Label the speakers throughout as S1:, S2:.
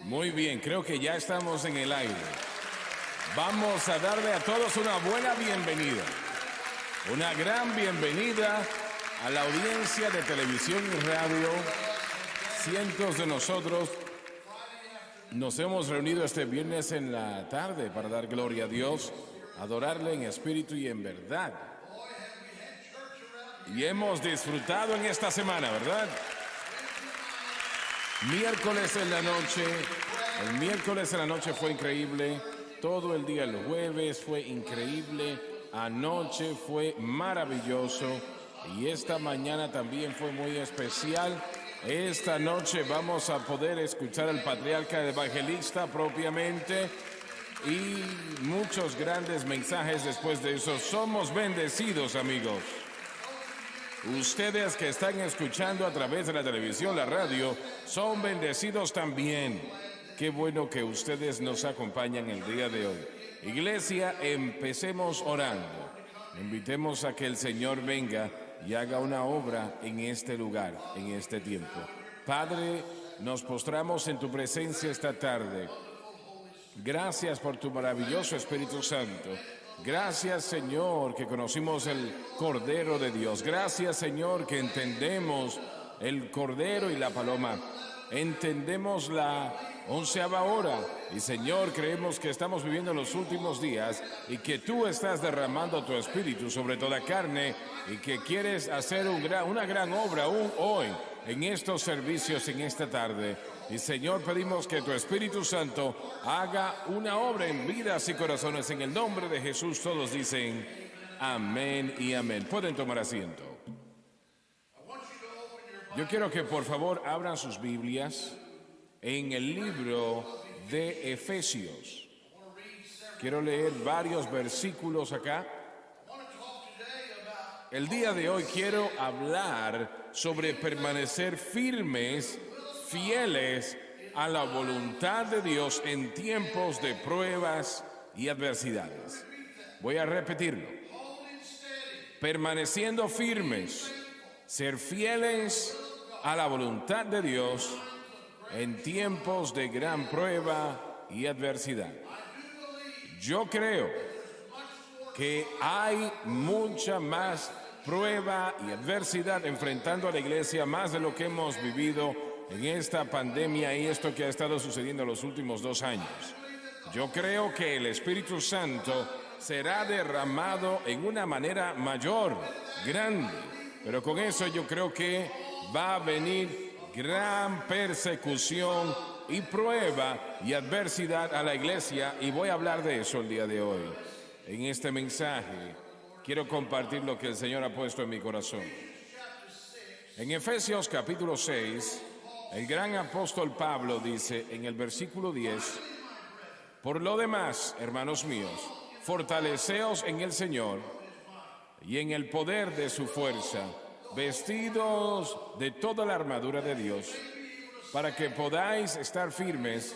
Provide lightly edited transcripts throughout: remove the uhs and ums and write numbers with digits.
S1: Muy bien, creo que ya estamos en el aire. Vamos a darle a todos una buena bienvenida. Una gran bienvenida a la audiencia de televisión y radio. Cientos de nosotros nos hemos reunido este viernes en la tarde para dar gloria a Dios, adorarle en espíritu y en verdad. Y hemos disfrutado en esta semana, ¿verdad? Miércoles en la noche, el miércoles en la noche fue increíble, todo el día el jueves fue increíble, anoche fue maravilloso y esta mañana también fue muy especial. Esta noche vamos a poder escuchar al patriarca evangelista propiamente y muchos grandes mensajes después de eso. Somos bendecidos, amigos. Ustedes que están escuchando a través de la televisión, la radio, son bendecidos también. Qué bueno que ustedes nos acompañan el día de hoy. Iglesia, empecemos orando. Invitemos a que el Señor venga y haga una obra en este lugar, en este tiempo. Padre, nos postramos en tu presencia esta tarde. Gracias por tu maravilloso Espíritu Santo. Gracias, Señor, que conocimos el Cordero de Dios. Gracias, Señor, que entendemos el Cordero y la paloma. Entendemos la 11ª hora. Y, Señor, creemos que estamos viviendo los últimos días y que tú estás derramando tu Espíritu sobre toda carne y que quieres hacer una gran obra aún hoy en estos servicios, en esta tarde. Y, Señor, pedimos que tu Espíritu Santo haga una obra en vidas y corazones. En el nombre de Jesús todos dicen amén y amén. Pueden tomar asiento. Yo quiero que por favor abran sus Biblias en el libro de Efesios. Quiero leer varios versículos acá. El día de hoy quiero hablar sobre permanecer firmes, fieles a la voluntad de Dios en tiempos de pruebas y adversidades. Voy a repetirlo. Permaneciendo firmes, ser fieles a la voluntad de Dios en tiempos de gran prueba y adversidad. Yo creo que hay mucha más prueba y adversidad enfrentando a la iglesia, más de lo que hemos vivido en esta pandemia y esto que ha estado sucediendo en los últimos 2 años. Yo creo que el Espíritu Santo será derramado en una manera mayor, grande, pero con eso yo creo que va a venir gran persecución y prueba y adversidad a la iglesia, y voy a hablar de eso el día de hoy. En este mensaje quiero compartir lo que el Señor ha puesto en mi corazón. En Efesios capítulo 6, el gran apóstol Pablo dice en el versículo 10, por lo demás, hermanos míos, fortaleceos en el Señor y en el poder de su fuerza, vestidos de toda la armadura de Dios, para que podáis estar firmes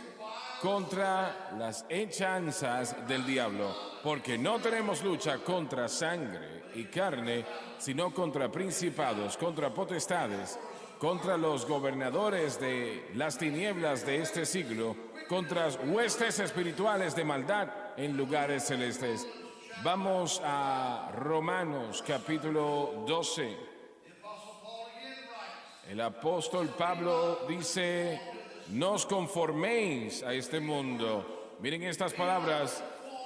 S1: contra las hechanzas del diablo, porque no tenemos lucha contra sangre y carne, sino contra principados, contra potestades, contra los gobernadores de las tinieblas de este siglo, contra huestes espirituales de maldad en lugares celestes. Vamos a Romanos capítulo 12. El apóstol Pablo dice, no os conforméis a este mundo. Miren estas palabras,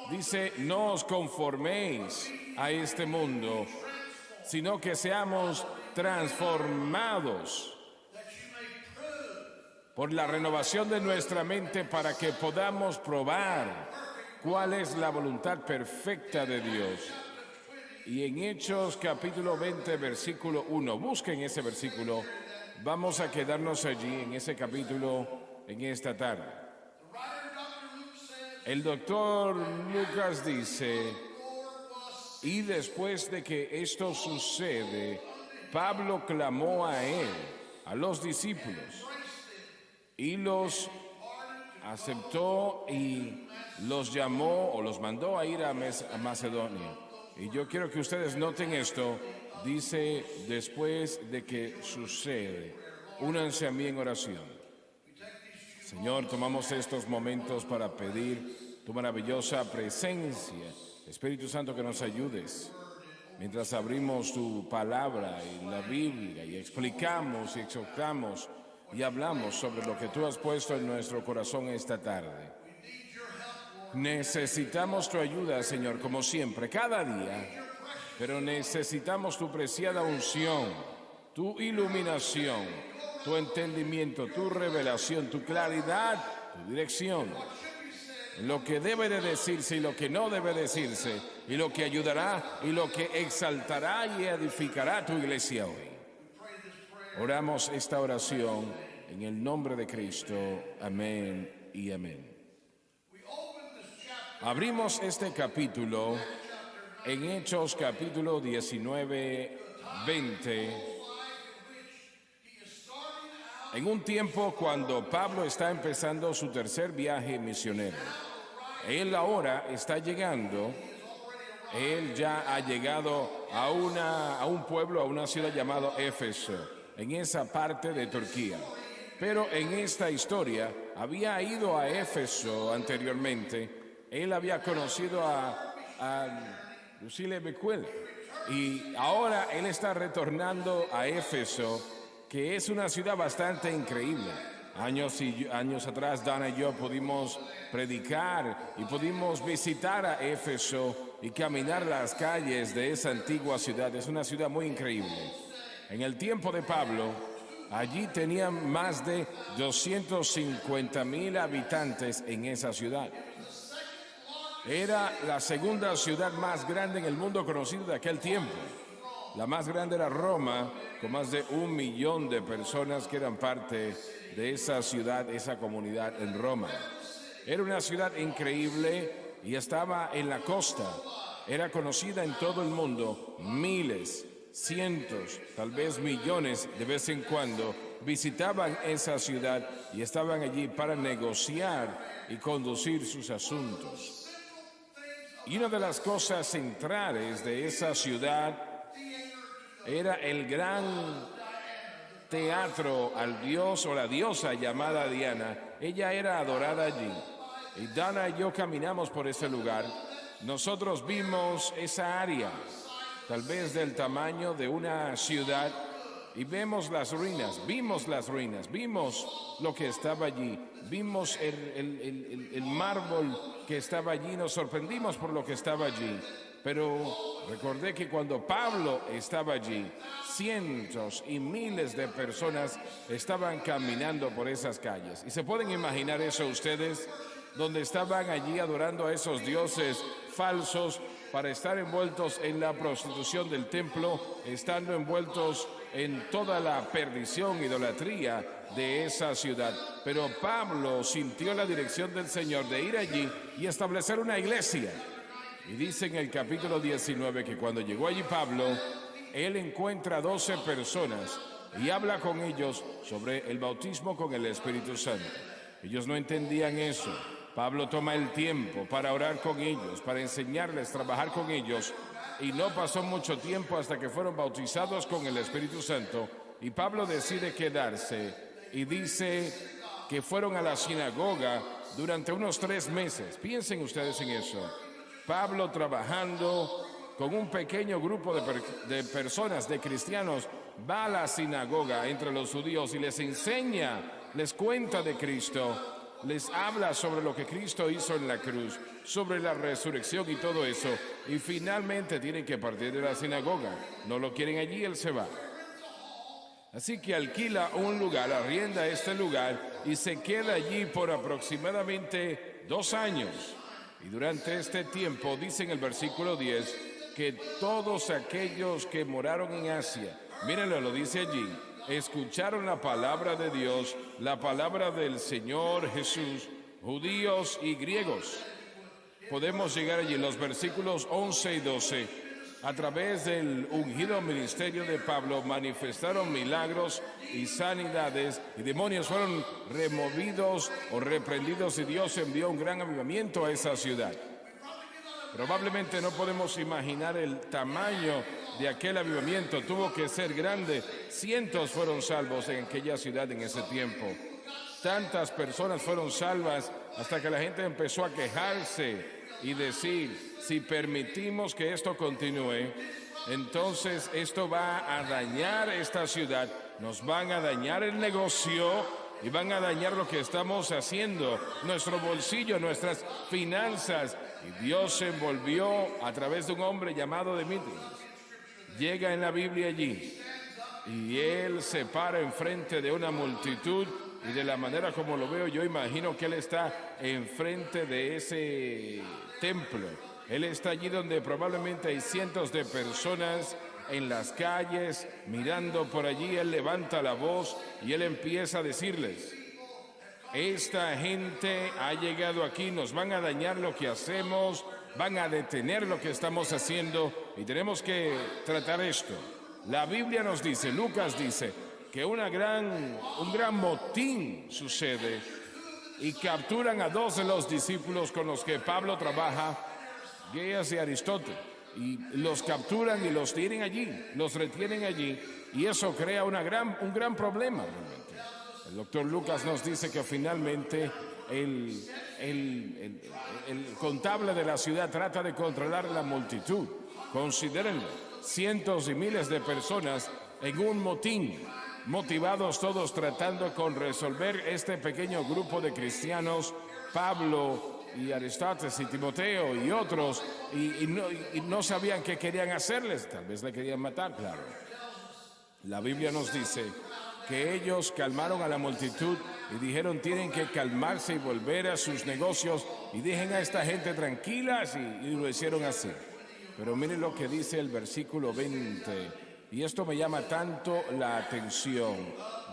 S1: dice, no os conforméis a este mundo, sino que seamos transformados por la renovación de nuestra mente para que podamos probar cuál es la voluntad perfecta de Dios. Y en Hechos capítulo 20, versículo 1, busquen ese versículo. Vamos a quedarnos allí en ese capítulo en esta tarde. El doctor Lucas dice, y después de que esto sucede, Pablo clamó a él, a los discípulos, y los aceptó y los llamó o los mandó a ir a Macedonia. Y yo quiero que ustedes noten esto. Dice, después de que sucede, únanse a mí en oración. Señor, tomamos estos momentos para pedir tu maravillosa presencia. Espíritu Santo, que nos ayudes mientras abrimos tu palabra y la Biblia y explicamos y exhortamos y hablamos sobre lo que tú has puesto en nuestro corazón esta tarde. Necesitamos tu ayuda, Señor, como siempre, cada día, pero necesitamos tu preciada unción, tu iluminación, tu entendimiento, tu revelación, tu claridad, tu dirección, lo que debe de decirse y lo que no debe decirse, y lo que ayudará y lo que exaltará y edificará tu iglesia hoy. Oramos esta oración en el nombre de Cristo. Amén y amén. Abrimos este capítulo en Hechos capítulo 19, 20. En un tiempo cuando Pablo está empezando su tercer viaje misionero. Él ahora está llegando, él ya ha llegado a un pueblo, a una ciudad llamada Éfeso, en esa parte de Turquía. Pero en esta historia había ido a Éfeso anteriormente, él había conocido a Lucile Becuel y ahora él está retornando a Éfeso, que es una ciudad bastante increíble. Años atrás, Dana y yo pudimos predicar y pudimos visitar a Éfeso y caminar las calles de esa antigua ciudad. Es una ciudad muy increíble. En el tiempo de Pablo, allí tenían más de 250,000 habitantes en esa ciudad. Era la segunda ciudad más grande en el mundo conocido de aquel tiempo. La más grande era Roma, con más de 1 millón de personas que eran parte de esa ciudad, esa comunidad en Roma. Era una ciudad increíble y estaba en la costa. Era conocida en todo el mundo. Miles, cientos, tal vez millones de vez en cuando visitaban esa ciudad y estaban allí para negociar y conducir sus asuntos. Y una de las cosas centrales de esa ciudad era el gran teatro al dios o la diosa llamada Diana. Ella era adorada allí. Y Dana y yo caminamos por ese lugar. Nosotros vimos esa área, tal vez del tamaño de una ciudad, y vimos las ruinas, vimos lo que estaba allí, vimos el mármol que estaba allí, nos sorprendimos por lo que estaba allí. Pero recordé que cuando Pablo estaba allí, cientos y miles de personas estaban caminando por esas calles. ¿Y se pueden imaginar eso ustedes? Donde estaban allí adorando a esos dioses falsos para estar envueltos en la prostitución del templo, estando envueltos en toda la perdición, idolatría de esa ciudad. Pero Pablo sintió la dirección del Señor de ir allí y establecer una iglesia. Y dice en el capítulo 19 que cuando llegó allí Pablo, él encuentra 12 personas y habla con ellos sobre el bautismo con el Espíritu Santo. Ellos no entendían eso. Pablo toma el tiempo para orar con ellos, para enseñarles, trabajar con ellos, y no pasó mucho tiempo hasta que fueron bautizados con el Espíritu Santo. Y Pablo decide quedarse y dice que fueron a la sinagoga durante unos 3 meses. Piensen ustedes en eso. Pablo trabajando con un pequeño grupo de personas, de cristianos, va a la sinagoga entre los judíos y les enseña, les cuenta de Cristo, les habla sobre lo que Cristo hizo en la cruz, sobre la resurrección y todo eso, y finalmente tienen que partir de la sinagoga. No lo quieren allí, él se va. Así que alquila un lugar, arrienda este lugar y se queda allí por aproximadamente 2 años. Y durante este tiempo, dice en el versículo 10, que todos aquellos que moraron en Asia, mírenlo, lo dice allí, escucharon la palabra de Dios, la palabra del Señor Jesús, judíos y griegos. Podemos llegar allí en los versículos 11 y 12. A través del ungido ministerio de Pablo manifestaron milagros y sanidades, y demonios fueron removidos o reprendidos, y Dios envió un gran avivamiento a esa ciudad. Probablemente no podemos imaginar el tamaño de aquel avivamiento. Tuvo que ser grande. Cientos fueron salvos en aquella ciudad en ese tiempo. tantas personas fueron salvas hasta que la gente empezó a quejarse y decir, si permitimos que esto continúe, entonces esto va a dañar esta ciudad, nos van a dañar el negocio y van a dañar lo que estamos haciendo, nuestro bolsillo, nuestras finanzas. Y Dios se envolvió a través de un hombre llamado Demetrios. Llega en la Biblia allí y él se para enfrente de una multitud y de la manera como lo veo yo imagino que él está enfrente de ese templo. Él está allí donde probablemente hay cientos de personas en las calles mirando por allí. Él levanta la voz y él empieza a decirles, esta gente ha llegado aquí, nos van a dañar lo que hacemos, van a detener lo que estamos haciendo y tenemos que tratar esto. La Biblia nos dice, Lucas dice, que un gran motín sucede y capturan a 2 de los discípulos con los que Pablo trabaja, Gaius y Aristóteles, y los capturan y los tienen allí, los retienen allí, y eso crea un gran problema realmente. El doctor Lucas nos dice que finalmente el contable de la ciudad trata de controlar la multitud. Considérenlo, cientos y miles de personas en un motín, motivados todos tratando con resolver este pequeño grupo de cristianos, Pablo y Aristóteles y Timoteo y otros, y no sabían qué querían hacerles, tal vez le querían matar, claro. La Biblia nos dice que ellos calmaron a la multitud y dijeron tienen que calmarse y volver a sus negocios y dejen a esta gente tranquilas y lo hicieron así. Pero miren lo que dice el versículo 20 y esto me llama tanto la atención.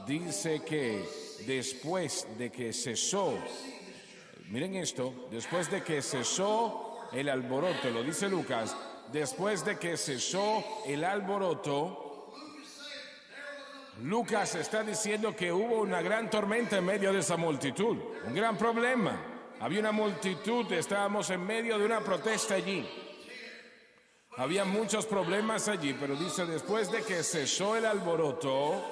S1: Dice que después de que cesó, miren esto, después de que cesó el alboroto, lo dice Lucas, después de que cesó el alboroto, Lucas está diciendo que hubo una gran tormenta en medio de esa multitud, un gran problema. Había una multitud, estábamos en medio de una protesta allí. Había muchos problemas allí, pero dice después de que cesó el alboroto,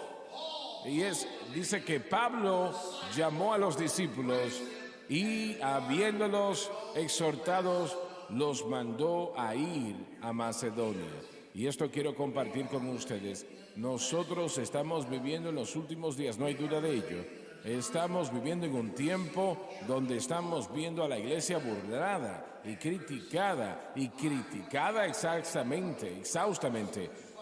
S1: dice que Pablo llamó a los discípulos y habiéndolos exhortados, los mandó a ir a Macedonia. Y esto quiero compartir con ustedes. Nosotros estamos viviendo en los últimos días, no hay duda de ello. Estamos viviendo en un tiempo donde estamos viendo a la iglesia burlada y criticada exhaustamente.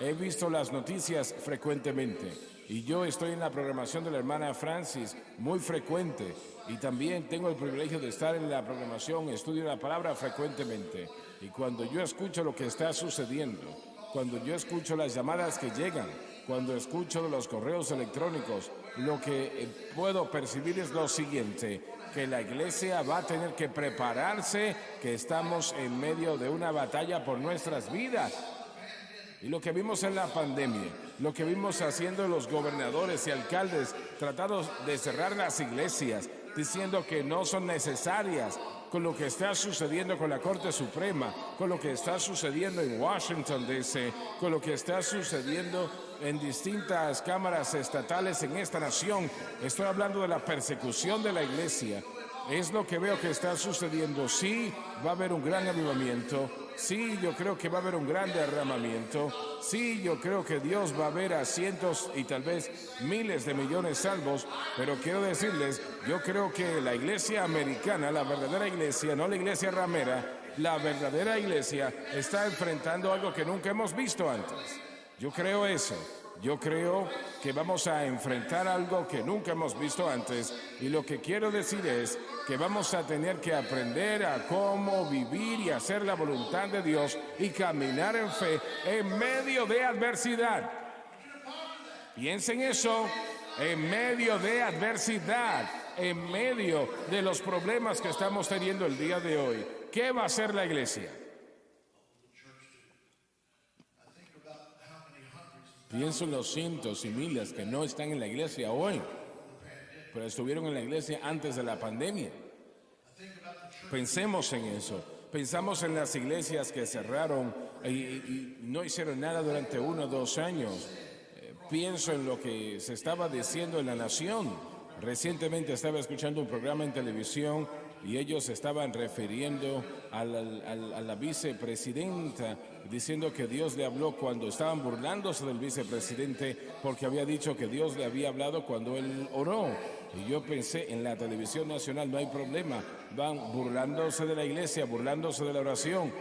S1: He visto las noticias frecuentemente y yo estoy en la programación de la hermana Francis muy frecuente y también tengo el privilegio de estar en la programación Estudio la Palabra frecuentemente. Y cuando yo escucho lo que está sucediendo, cuando yo escucho las llamadas que llegan, cuando escucho los correos electrónicos, lo que puedo percibir es lo siguiente, que la iglesia va a tener que prepararse, que estamos en medio de una batalla por nuestras vidas. Y lo que vimos en la pandemia, lo que vimos haciendo los gobernadores y alcaldes, tratados de cerrar las iglesias, diciendo que no son necesarias, con lo que está sucediendo con la Corte Suprema, con lo que está sucediendo en Washington D.C., con lo que está sucediendo en distintas cámaras estatales en esta nación. Estoy hablando de la persecución de la iglesia. Es lo que veo que está sucediendo. Sí, va a haber un gran avivamiento. Sí, yo creo que va a haber un gran derramamiento. Sí, yo creo que Dios va a ver a cientos y tal vez miles de millones salvos. Pero quiero decirles, yo creo que la iglesia americana, la verdadera iglesia, no la iglesia ramera, la verdadera iglesia está enfrentando algo que nunca hemos visto antes. Yo creo eso. Yo creo que vamos a enfrentar algo que nunca hemos visto antes y lo que quiero decir es que vamos a tener que aprender a cómo vivir y hacer la voluntad de Dios y caminar en fe en medio de adversidad. Piensen eso, en medio de adversidad, en medio de los problemas que estamos teniendo el día de hoy. ¿Qué va a hacer la iglesia? Pienso en los cientos y miles que no están en la iglesia hoy, pero estuvieron en la iglesia antes de la pandemia. Pensemos en eso. Pensamos en las iglesias que cerraron y no hicieron nada durante 1 o 2 años. Pienso en lo que se estaba diciendo en la nación. Recientemente estaba escuchando un programa en televisión y ellos estaban refiriendo a la vicepresidenta, diciendo que Dios le habló cuando estaban burlándose del vicepresidente porque había dicho que Dios le había hablado cuando él oró. Y yo pensé, en la televisión nacional no hay problema, van burlándose de la iglesia, burlándose de la oración.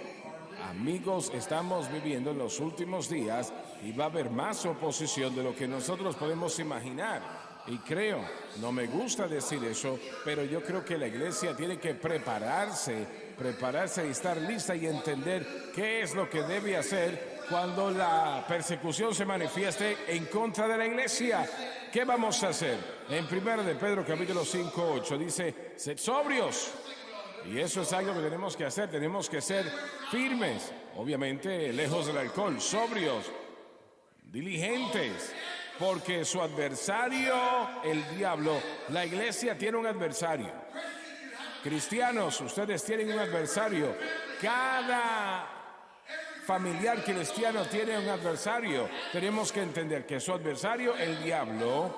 S1: Amigos, estamos viviendo en los últimos días y va a haber más oposición de lo que nosotros podemos imaginar. Y creo, no me gusta decir eso, pero yo creo que la iglesia tiene que prepararse y estar lista y entender qué es lo que debe hacer cuando la persecución se manifieste en contra de la iglesia. ¿Qué vamos a hacer? En 1 de Pedro capítulo 5:8 dice, sed sobrios. Y eso es algo que tenemos que hacer, tenemos que ser firmes, obviamente lejos del alcohol, sobrios, diligentes, porque su adversario, el diablo, la iglesia tiene un adversario. Cristianos, ustedes tienen un adversario. Cada familiar cristiano tiene un adversario. Tenemos que entender que su adversario, el diablo,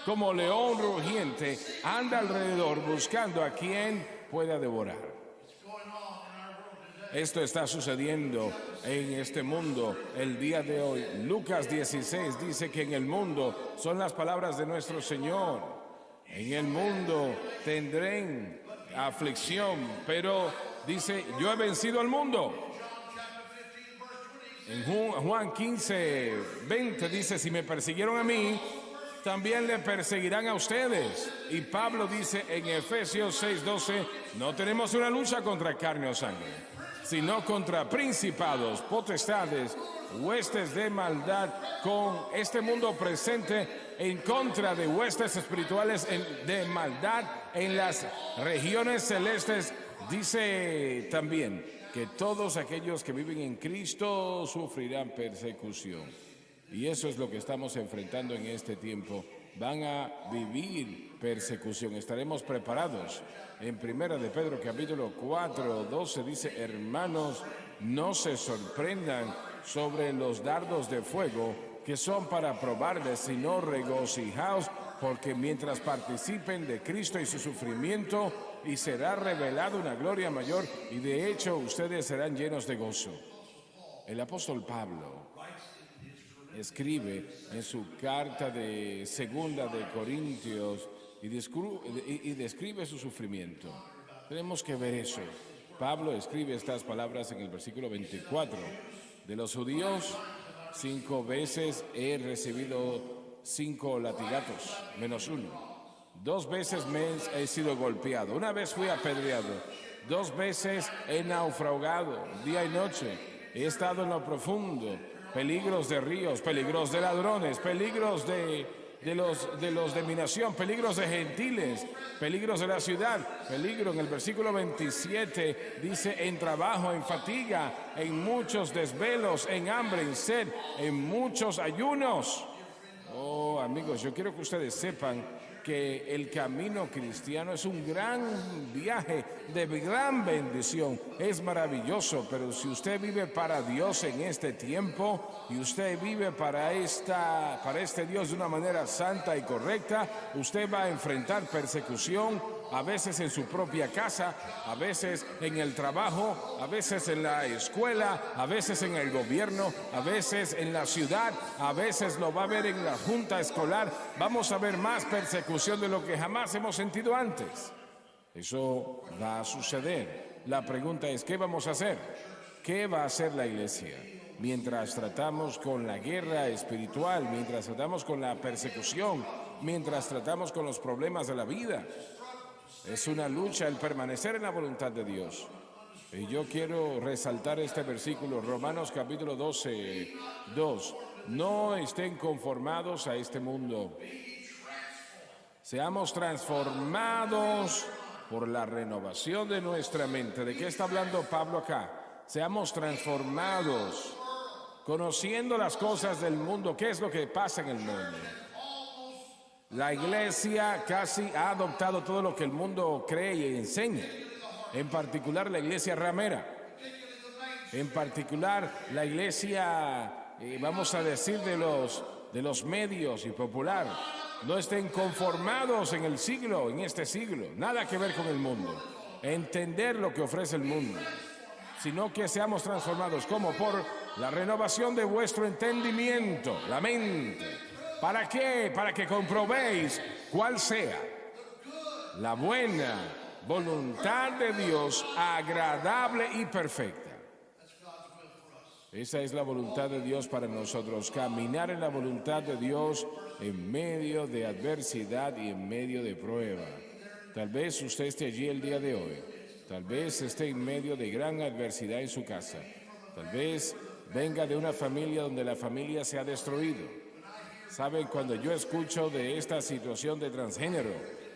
S1: como león rugiente, anda alrededor buscando a quien pueda devorar. Esto está sucediendo en este mundo el día de hoy. Lucas 16 dice que en el mundo, son las palabras de nuestro Señor, en el mundo tendrán aflicción, pero dice, yo he vencido al mundo. En Juan 15:20 dice, si me persiguieron a mí, también le perseguirán a ustedes. Y Pablo dice en Efesios 6:12, no tenemos una lucha contra carne o sangre, sino contra principados, potestades, huestes de maldad con este mundo presente, en contra de huestes espirituales de maldad en las regiones celestes. Dice también que todos aquellos que viven en Cristo sufrirán persecución. Y eso es lo que estamos enfrentando en este tiempo. Van a vivir persecución. Estaremos preparados. En 1 de Pedro capítulo 4:12 dice, hermanos, no se sorprendan sobre los dardos de fuego que son para probarles, sino regocijaos, porque mientras participen de Cristo y su sufrimiento, y será revelada una gloria mayor, y de hecho ustedes serán llenos de gozo. El apóstol Pablo escribe en su carta de Segunda de Corintios y describe su sufrimiento. Tenemos que ver eso. Pablo escribe estas palabras en el versículo 24. De los judíos, 5 veces he recibido 5 latigazos, menos 1. 2 veces he sido golpeado. 1 vez fui apedreado. 2 veces he naufragado día y noche. He estado en lo profundo. Peligros de ríos, peligros de ladrones, peligros de los de mi nación, peligros de gentiles, peligros de la ciudad, peligro en el versículo 27 dice en trabajo, en fatiga, en muchos desvelos, en hambre, en sed, en muchos ayunos. Oh, amigos, yo quiero que ustedes sepan que el camino cristiano es un gran viaje de gran bendición, es maravilloso, pero si usted vive para Dios en este tiempo y usted vive para este Dios de una manera santa y correcta, usted va a enfrentar persecución, a veces en su propia casa, a veces en el trabajo, a veces en la escuela, a veces en el gobierno, a veces en la ciudad, a veces lo va a ver en la junta escolar. Vamos a ver más persecución de lo que jamás hemos sentido antes. Eso va a suceder. La pregunta es, ¿qué vamos a hacer? ¿Qué va a hacer la iglesia? Mientras tratamos con la guerra espiritual, mientras tratamos con la persecución, mientras tratamos con los problemas de la vida. Es una lucha el permanecer en la voluntad de Dios. Y yo quiero resaltar este versículo, Romanos capítulo 12:2. No estén conformados a este mundo. Seamos transformados por la renovación de nuestra mente. ¿De qué está hablando Pablo acá? Seamos transformados, conociendo las cosas del mundo. ¿Qué es lo que pasa en el mundo? La iglesia casi ha adoptado todo lo que el mundo cree y enseña. En particular la iglesia ramera. En particular la iglesia, vamos a decir, de los medios y popular. No estén conformados en el siglo, en este siglo. Nada que ver con el mundo. Entender lo que ofrece el mundo. Sino que seamos transformados como por la renovación de vuestro entendimiento, la mente. ¿Para qué? Para que comprobéis cuál sea la buena voluntad de Dios, agradable y perfecta. Esa es la voluntad de Dios para nosotros, caminar en la voluntad de Dios en medio de adversidad y en medio de prueba. Tal vez usted esté allí el día de hoy, tal vez esté en medio de gran adversidad en su casa, tal vez venga de una familia donde la familia se ha destruido. Saben, cuando yo escucho de esta situación de transgénero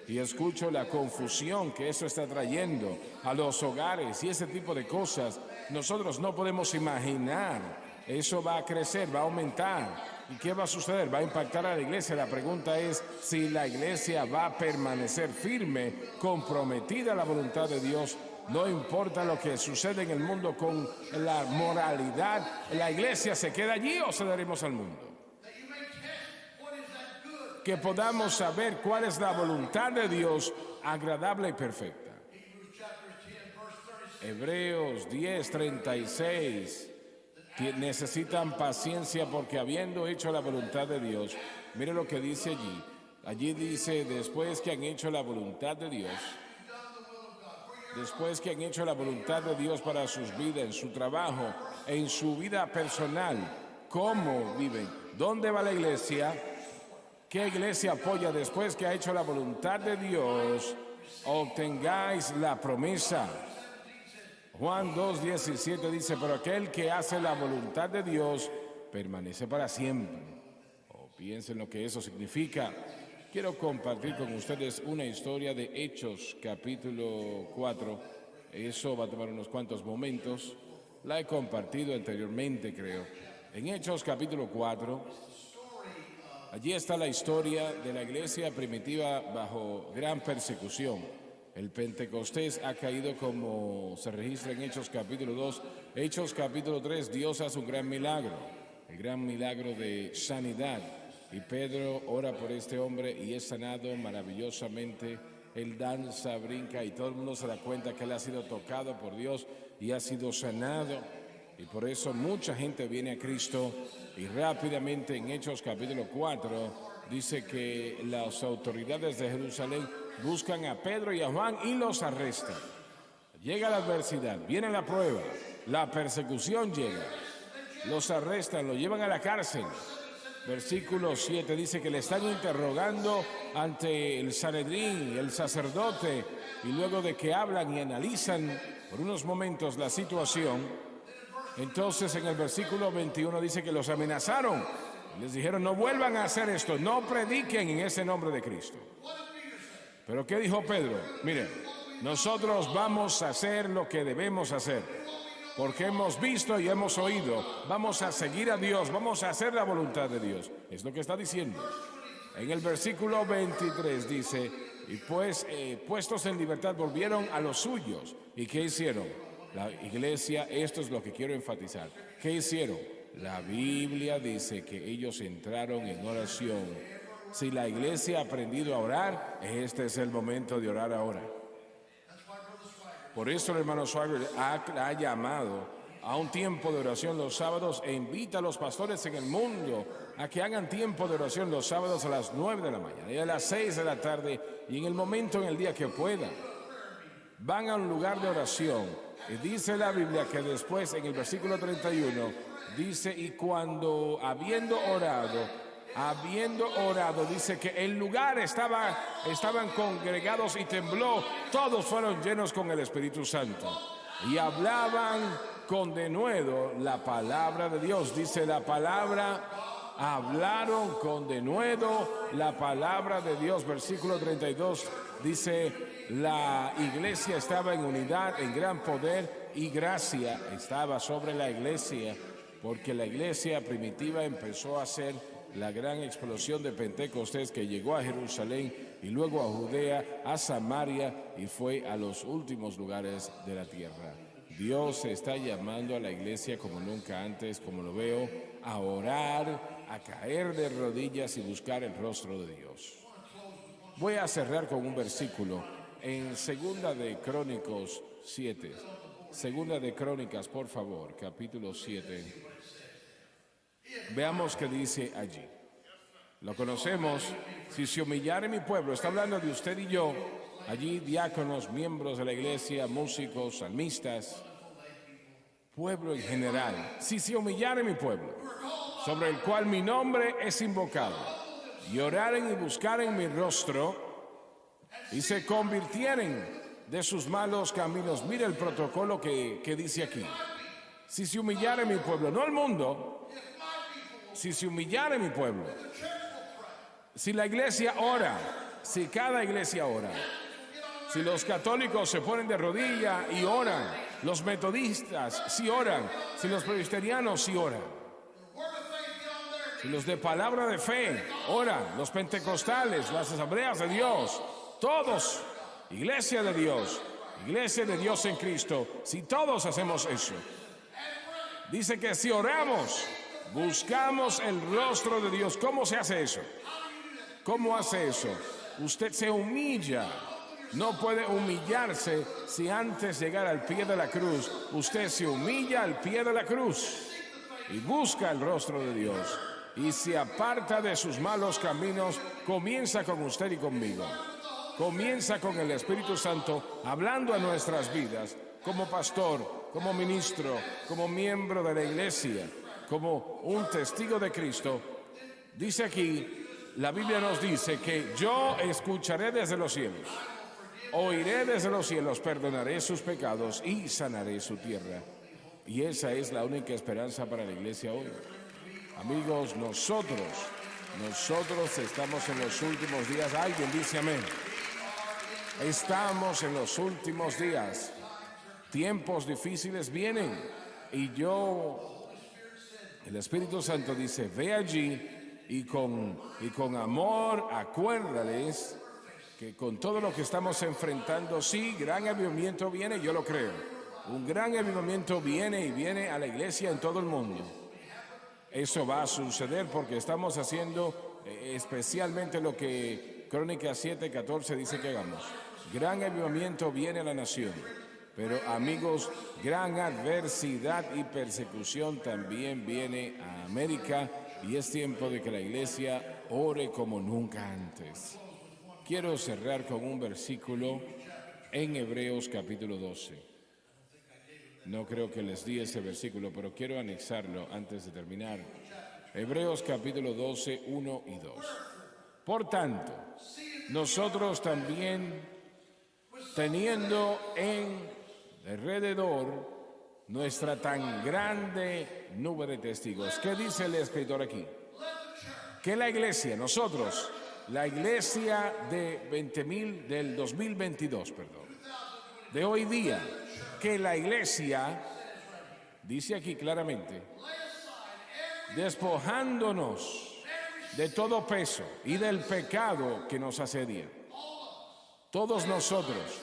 S1: y escucho la confusión que eso está trayendo a los hogares y ese tipo de cosas, nosotros no podemos imaginar. Eso va a crecer, va a aumentar. ¿Y qué va a suceder? Va a impactar a la iglesia. La pregunta es si la iglesia va a permanecer firme, comprometida a la voluntad de Dios. No importa lo que sucede en el mundo con la moralidad, ¿la iglesia se queda allí o cederemos al mundo? Que podamos saber cuál es la voluntad de Dios, agradable y perfecta. Hebreos 10:36. Necesitan paciencia porque habiendo hecho la voluntad de Dios, mire lo que dice allí. Allí dice, después que han hecho la voluntad de Dios, después que han hecho la voluntad de Dios para sus vidas, en su trabajo, en su vida personal, ¿cómo viven? ¿Dónde va la iglesia? ¿Qué iglesia apoya después que ha hecho la voluntad de Dios? Obtengáis la promesa. Juan 2:17 dice, pero aquel que hace la voluntad de Dios permanece para siempre. Piensen lo que eso significa. Quiero compartir con ustedes una historia de Hechos, capítulo 4. Eso va a tomar unos cuantos momentos. La he compartido anteriormente, creo. En Hechos, capítulo 4, allí está la historia de la iglesia primitiva bajo gran persecución. El Pentecostés ha caído como se registra en Hechos capítulo 2. Hechos capítulo 3, Dios hace un gran milagro, el gran milagro de sanidad. Y Pedro ora por este hombre y es sanado maravillosamente. Él danza, brinca y todo el mundo se da cuenta que él ha sido tocado por Dios y ha sido sanado. Y por eso mucha gente viene a Cristo. Y rápidamente en Hechos capítulo 4 dice que las autoridades de Jerusalén buscan a Pedro y a Juan y los arrestan. Llega la adversidad, viene la prueba, la persecución llega. Los arrestan, lo llevan a la cárcel. Versículo 7 dice que le están interrogando ante el Sanedrín, el sacerdote, y luego de que hablan y analizan por unos momentos la situación, entonces en el versículo 21 dice que los amenazaron. Les dijeron, no vuelvan a hacer esto, no prediquen en ese nombre de Cristo. Pero ¿qué dijo Pedro? Miren, nosotros vamos a hacer lo que debemos hacer, porque hemos visto y hemos oído. Vamos a seguir a Dios, vamos a hacer la voluntad de Dios. Es lo que está diciendo. En el versículo 23 dice, y pues puestos en libertad volvieron a los suyos. ¿Y qué hicieron? La iglesia, esto es lo que quiero enfatizar. ¿Qué hicieron? La Biblia dice que ellos entraron en oración. Si la iglesia ha aprendido a orar, este es el momento de orar ahora. Por eso el hermano Schwager ha llamado a un tiempo de oración los sábados e invita a los pastores en el mundo a que hagan tiempo de oración los sábados a las 9 de la mañana y a las 6 de la tarde y en el momento en el día que puedan. Van a un lugar de oración y dice la Biblia que después en el versículo 31 dice, y cuando habiendo orado, dice que el lugar estaban congregados y tembló, todos fueron llenos con el Espíritu Santo y hablaban con denuedo la palabra de Dios. Dice la palabra, hablaron con denuedo la palabra de Dios. Versículo 32 dice, la iglesia estaba en unidad, en gran poder y gracia estaba sobre la iglesia, porque la iglesia primitiva empezó a hacer la gran explosión de Pentecostés que llegó a Jerusalén y luego a Judea, a Samaria y fue a los últimos lugares de la tierra. Dios está llamando a la iglesia como nunca antes, como lo veo, a orar, a caer de rodillas y buscar el rostro de Dios. Voy a cerrar con un versículo en Segunda de Crónicas 7. Segunda de Crónicas, por favor, capítulo 7. Veamos qué dice allí. Lo conocemos. Si se humillare mi pueblo, está hablando de usted y yo, allí diáconos, miembros de la iglesia, músicos, salmistas, pueblo en general. Si se humillare mi pueblo, sobre el cual mi nombre es invocado, y oraren y buscaren mi rostro, y se convirtieren de sus malos caminos. Mira el protocolo que dice aquí. Si se humillare mi pueblo, no el mundo, si se humillare mi pueblo, si la iglesia ora, si cada iglesia ora, si los católicos se ponen de rodilla y oran, los metodistas sí oran, si los presbiterianos sí oran, si los de palabra de fe oran, los pentecostales, las asambleas de Dios, todos, iglesia de Dios en Cristo, si todos hacemos eso, dice que si oramos, buscamos el rostro de Dios. ¿Cómo se hace eso? ¿Cómo hace eso? Usted se humilla. No puede humillarse si antes de llegar al pie de la cruz, usted se humilla al pie de la cruz y busca el rostro de Dios y se aparta de sus malos caminos. Comienza con usted y conmigo. Comienza con el Espíritu Santo hablando a nuestras vidas como pastor, como ministro, como miembro de la iglesia, como un testigo de Cristo. Dice aquí, la Biblia nos dice que yo escucharé desde los cielos, oiré desde los cielos, perdonaré sus pecados y sanaré su tierra. Y esa es la única esperanza para la iglesia hoy. Amigos, nosotros estamos en los últimos días. Alguien dice amén. Estamos en los últimos días. Tiempos difíciles vienen. Y el Espíritu Santo dice, ve allí y con amor acuérdales que con todo lo que estamos enfrentando, sí, gran avivamiento viene, yo lo creo. Un gran avivamiento viene y viene a la iglesia en todo el mundo. Eso va a suceder porque estamos haciendo especialmente lo que Crónicas 7:14 dice que hagamos. Gran avivamiento viene a la nación. Pero amigos, gran adversidad y persecución también viene a América y es tiempo de que la iglesia ore como nunca antes. Quiero cerrar con un versículo en Hebreos capítulo 12. No creo que les di ese versículo, pero quiero anexarlo antes de terminar. Hebreos capítulo 12, 1 y 2. Por tanto, nosotros también, teniendo en alrededor nuestra tan grande nube de testigos. ¿Qué dice el escritor aquí? Que la iglesia, nosotros, la iglesia del 2022, de hoy día, que la iglesia, dice aquí claramente, despojándonos de todo peso y del pecado que nos asedia. Todos nosotros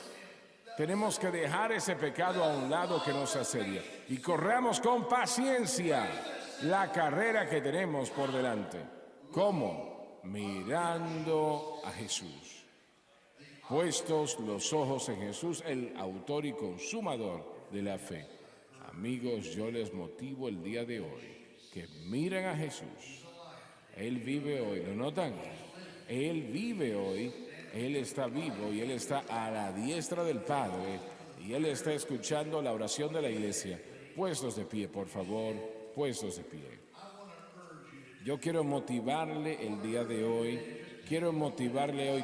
S1: tenemos que dejar ese pecado a un lado que nos asedia y corramos con paciencia la carrera que tenemos por delante. ¿Cómo? Mirando a Jesús. Puestos los ojos en Jesús, el autor y consumador de la fe. Amigos, yo les motivo el día de hoy que miren a Jesús. Él vive hoy, ¿lo notan? Él vive hoy. Él está vivo y Él está a la diestra del Padre y Él está escuchando la oración de la iglesia. Puestos de pie, por favor, puestos de pie. Yo quiero motivarle el día de hoy,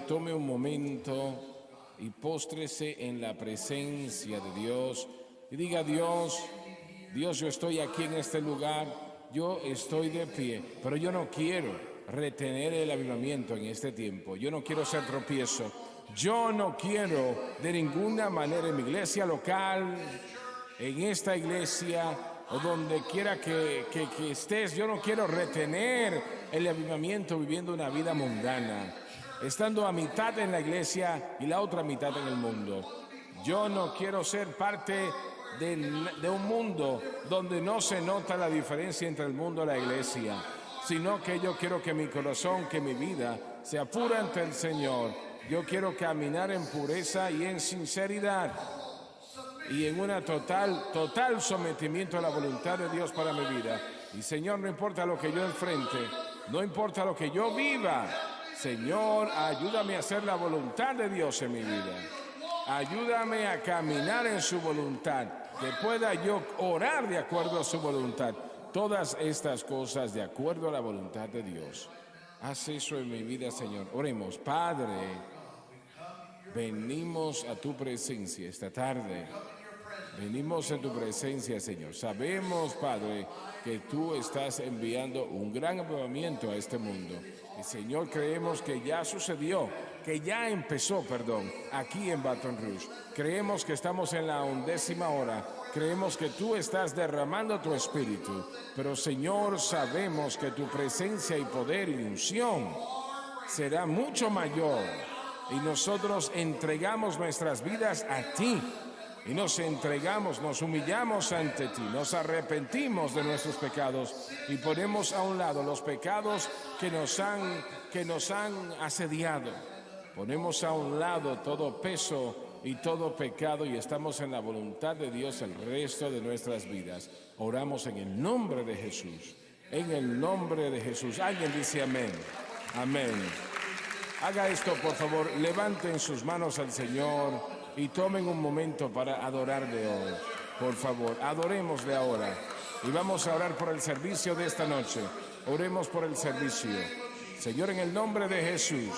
S1: tome un momento y póstrese en la presencia de Dios y diga, Dios, yo estoy aquí en este lugar, yo estoy de pie, pero yo no quiero retener el avivamiento en este tiempo. Yo no quiero ser tropiezo. Yo no quiero de ninguna manera en mi iglesia local, en esta iglesia o donde quiera que estés, yo no quiero retener el avivamiento viviendo una vida mundana, estando a mitad en la iglesia y la otra mitad en el mundo. Yo no quiero ser parte de un mundo donde no se nota la diferencia entre el mundo y la iglesia. sino que yo quiero que mi corazón, que mi vida sea pura ante el Señor. Yo quiero caminar en pureza y en sinceridad y en una total sometimiento a la voluntad de Dios para mi vida. Y Señor, no importa lo que yo enfrente, no importa lo que yo viva, Señor, ayúdame a hacer la voluntad de Dios en mi vida. Ayúdame a caminar en su voluntad, que pueda yo orar de acuerdo a su voluntad. Todas estas cosas de acuerdo a la voluntad de Dios. Haz eso en mi vida, Señor. Oremos. Padre, venimos a tu presencia esta tarde. Venimos en tu presencia, Señor. Sabemos, Padre, que tú estás enviando un gran avivamiento a este mundo. Y, Señor, creemos que ya sucedió, que ya empezó, aquí en Baton Rouge. Creemos que estamos en la 11ª hora. Creemos que tú estás derramando tu espíritu. Pero, Señor, sabemos que tu presencia y poder y unción será mucho mayor. Y nosotros entregamos nuestras vidas a ti. Y nos entregamos, nos humillamos ante ti, nos arrepentimos de nuestros pecados y ponemos a un lado los pecados que nos han asediado. Ponemos a un lado todo peso y todo pecado y estamos en la voluntad de Dios el resto de nuestras vidas. Oramos en el nombre de Jesús. En el nombre de Jesús. Alguien dice amén. Amén. Haga esto, por favor. Levanten sus manos al Señor y tomen un momento para adorarle hoy. Por favor, adorémosle ahora. Y vamos a orar por el servicio de esta noche. Oremos por el servicio. Señor, en el nombre de Jesús,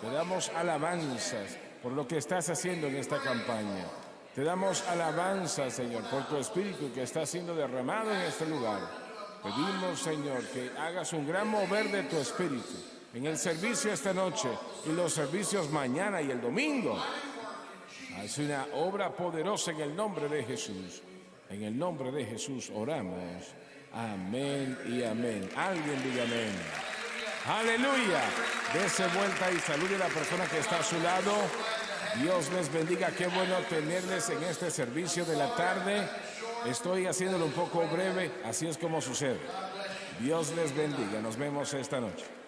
S1: te damos alabanzas por lo que estás haciendo en esta campaña. Te damos alabanzas, Señor, por tu espíritu que está siendo derramado en este lugar. Pedimos, Señor, que hagas un gran mover de tu espíritu en el servicio esta noche y los servicios mañana y el domingo. Haz una obra poderosa en el nombre de Jesús. En el nombre de Jesús oramos. Amén y amén. Alguien diga amén. Aleluya. Dese vuelta y salude a la persona que está a su lado. Dios les bendiga. Qué bueno tenerles en este servicio de la tarde. Estoy haciéndolo un poco breve. Así es como sucede. Dios les bendiga. Nos vemos esta noche.